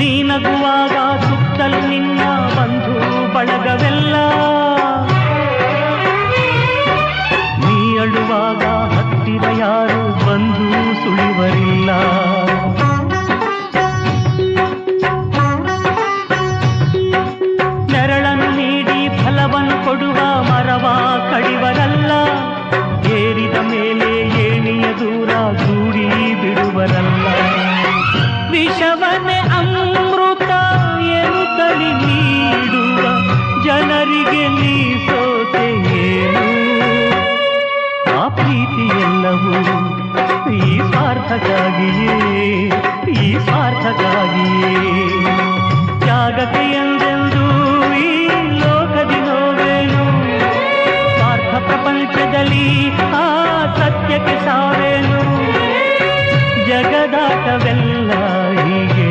ನೀನಗುವಾಗ ಸುತ್ತಲ್ ನಿನ್ನ ಬಂಧು ಬಳಗವೆಲ್ಲ, ನೀ ಅಳುವಾಗ ಹತ್ತಿರ ಯಾರು ಬಂದು ಸುಳಿವರಿಲ್ಲ. ನೆರಳನ್ನು ನೀಡಿ ಫಲವನ್ನು ಕೊಡುವ ಮರವ ಕಡಿವರಲ್ಲ, ಏರಿದ ಮೇಲೆ ಏಣಿಯ ದೂರ ದೂಡಿ ಬಿಡುವರಲ್ಲ. ವಿಷವನ್ನೇ ಅಮೃತ ಎನ್ನುತ್ತಲಿ ನೀಡುವ ಜನರಿಗೆ ನೀ ಸೋತೆ ಏನು? ಆ ಪ್ರೀತಿಯೆಲ್ಲವೂ ಈ ಸ್ವಾರ್ಥಕ್ಕಾಗಿಯೇ, ಈ ಸ್ವಾರ್ಥಕ್ಕಾಗಿ.